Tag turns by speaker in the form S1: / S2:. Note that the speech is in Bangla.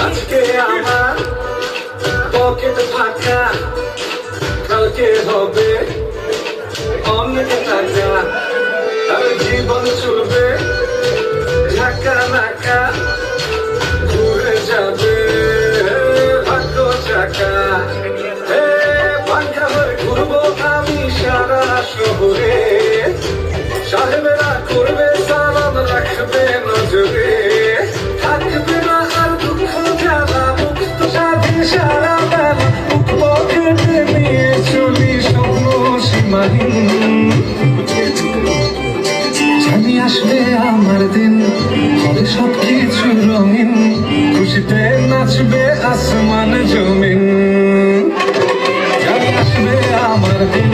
S1: আজকে আমার পকেট ফাঁকা, কালকে হবে অনেক টাকা, আর জীবন চলবে ঝাঁকা নাকা, ঘুরে যাবে ভাগ্য চাকা। ভাঙ্গা হয়ে ঘুরবো আমি সারা শহরে, সাহেবেরা করবে সালাম রাখবে নজরে, থাকবে না আর দুঃখ জ্বালা, মুক্ত স্বাধীন সারা বেলা, মুখ কেটে নিয়ে চলি স্বপ্ন সীমাহীন। জানি আসবে আমার দিন, হবে সবকিছু রঙিন, খুশিতে নাচবে আসমান জমিন। জানি আসবে আমার দিন,